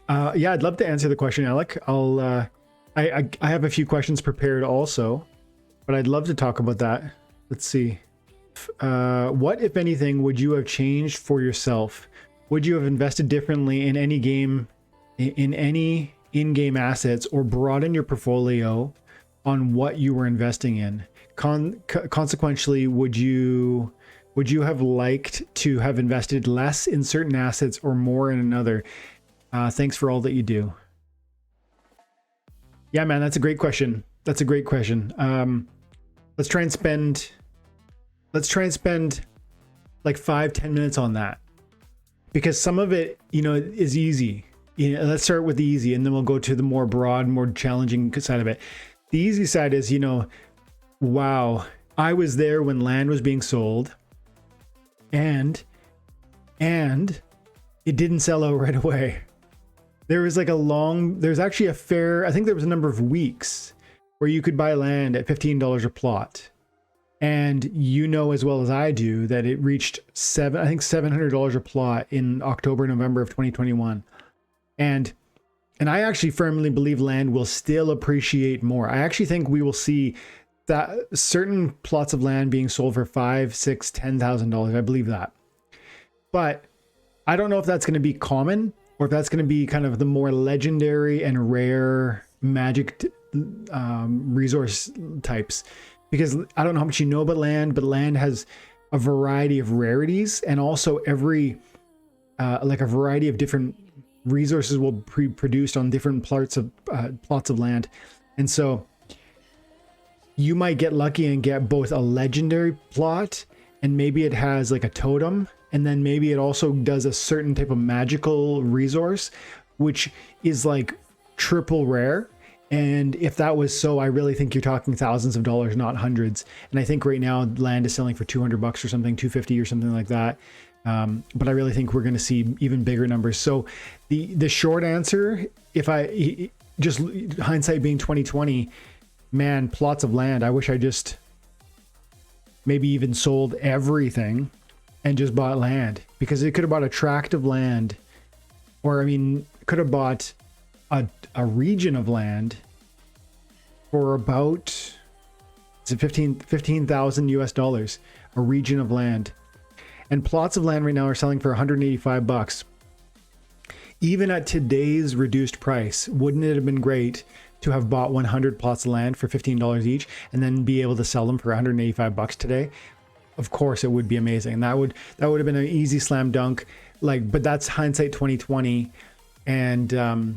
Yeah, I'd love to answer the question, Alec. I have a few questions prepared also, but I'd love to talk about that. Let's see. What, if anything, would you have changed for yourself? Would you have invested differently in any game, in any in-game assets, or broaden your portfolio on what you were investing in? Consequently, would you have liked to have invested less in certain assets or more in another? Thanks for all that you do. Yeah, man, that's a great question. That's a great question. Let's try and spend like 5-10 minutes on that, because some of it, is easy. Let's start with the easy, and then we'll go to the more broad, more challenging side of it. The easy side is, wow, I was there when land was being sold, and it didn't sell out right away. There was there's actually a fair, I think there was a number of weeks where you could buy land at $15 a plot. And as well as I do that it reached $700 a plot in October, November of 2021. And I actually firmly believe land will still appreciate more. I actually think we will see that certain plots of land being sold for $5,000, $6,000, $10,000. I believe that. But I don't know if that's going to be common, or if that's going to be kind of the more legendary and rare magic resource types. Because I don't know how much you know about land, but land has a variety of rarities, and also every like a variety of different resources will be produced on different plots of land. And so you might get lucky and get both a legendary plot, and maybe it has like a totem, and then maybe it also does a certain type of magical resource, which is like triple rare. And if that was so, I really think you're talking thousands of dollars, not hundreds. And I think right now land is selling for $200 or something, $250 or something like that. But I really think we're going to see even bigger numbers. So the short answer, if I just hindsight being 2020, man, plots of land, I wish I just maybe even sold everything and just bought land, because it could have bought a tract of land, or could have bought a region of land for about, is it 15,000 US dollars, a region of land. And plots of land right now are selling for $185. Even at today's reduced price, wouldn't it have been great to have bought 100 plots of land for $15 each and then be able to sell them for $185 today? Of course it would be amazing. And that would have been an easy slam dunk. But that's hindsight 2020. So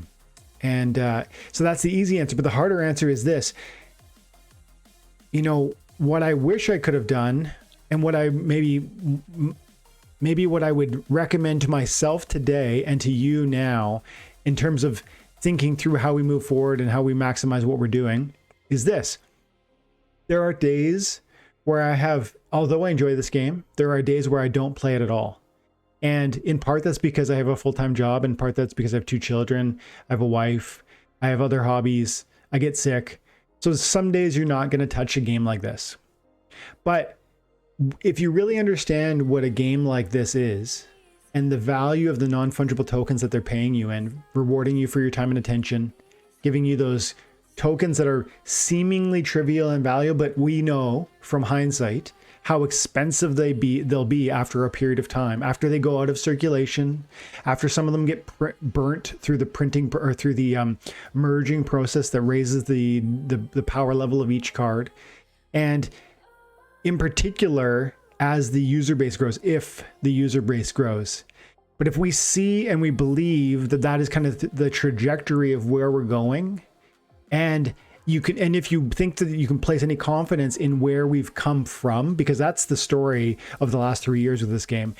that's the easy answer. But the harder answer is this. What I wish I could have done, and what I maybe what I would recommend to myself today and to you now, in terms of thinking through how we move forward and how we maximize what we're doing, is this. There are days where although I enjoy this game, there are days where I don't play it at all. And in part, that's because I have a full-time job. In part, that's because I have 2 children. I have a wife. I have other hobbies. I get sick. So some days you're not going to touch a game like this. But if you really understand what a game like this is, and the value of the non-fungible tokens that they're paying you and rewarding you for your time and attention, giving you those tokens that are seemingly trivial and valuable, but we know from hindsight how expensive they'll be after a period of time, after they go out of circulation, after some of them get burnt through the printing or through the merging process that raises the power level of each card. And in particular, as the user base grows, if the user base grows. But if we see and we believe that is kind of the trajectory of where we're going, and if you think that you can place any confidence in where we've come from, because that's the story of the last 3 years with this game.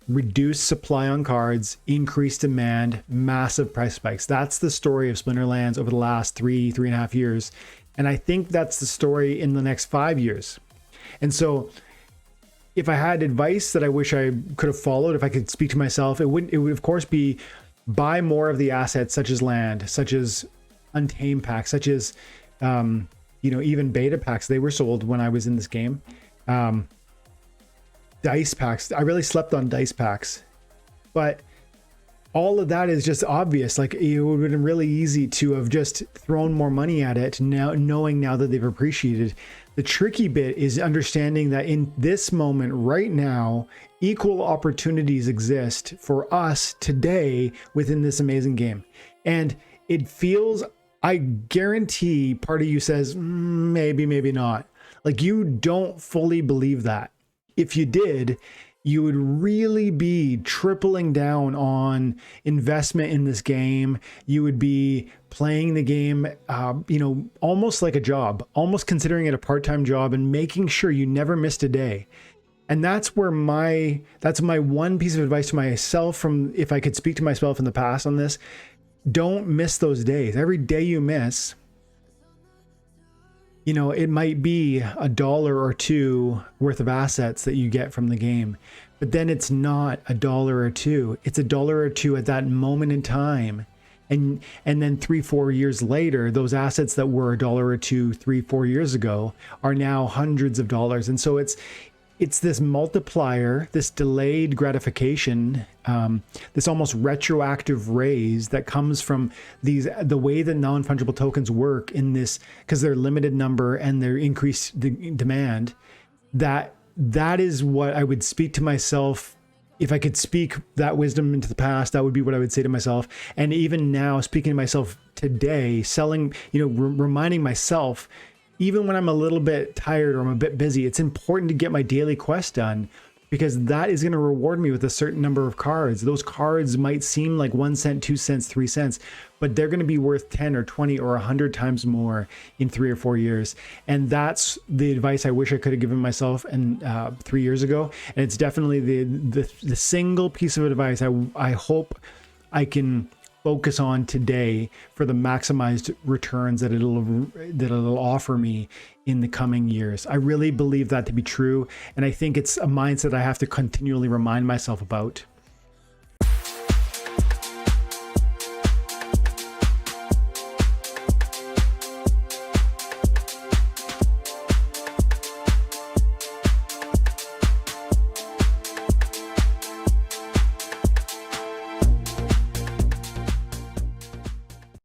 Reduced supply on cards, increased demand, massive price spikes. That's the story of Splinterlands over the last 3.5 years. And I think that's the story in the next 5 years. And so if I had advice that I wish I could have followed, if I could speak to myself, it would of course be buy more of the assets, such as land, such as Untamed packs, such as even beta packs. They were sold when I was in this game. Dice packs, I really slept on dice packs. But all of that is just obvious. Like, it would have been really easy to have just thrown more money at it now, knowing now that they've appreciated. The tricky bit is understanding that in this moment right now, equal opportunities exist for us today within this amazing game. And it feels, I guarantee part of you says, maybe, maybe not. Like, you don't fully believe that. If you did, you would really be tripling down on investment in this game. You would be playing the game, almost like a job, almost considering it a part-time job and making sure you never missed a day. And that's where that's my one piece of advice to myself from, if I could speak to myself in the past on this, don't miss those days. Every day you miss, it might be $1 or $2 worth of assets that you get from the game, but then it's not $1 or $2. It's $1 or $2 at that moment in time. And then 3-4 years later, those assets that were $1 or $2, 3-4 years ago are now hundreds of dollars. And so it's this multiplier, this delayed gratification, this almost retroactive raise that comes from the way that non-fungible tokens work in this, because they're limited number and they're increased demand. That is what I would speak to myself. If I could speak that wisdom into the past, that would be what I would say to myself. And even now, speaking to myself today, reminding myself, even when I'm a little bit tired or I'm a bit busy, it's important to get my daily quest done, because that is going to reward me with a certain number of cards. Those cards might seem like 1 cent, 2 cents, 3 cents, but they're going to be worth 10 or 20 or 100 times more in 3 or 4 years. And that's the advice I wish I could have given myself 3 years ago. And it's definitely the single piece of advice I hope I can focus on today for the maximized returns that it'll offer me in the coming years. I really believe that to be true, and I think it's a mindset I have to continually remind myself about.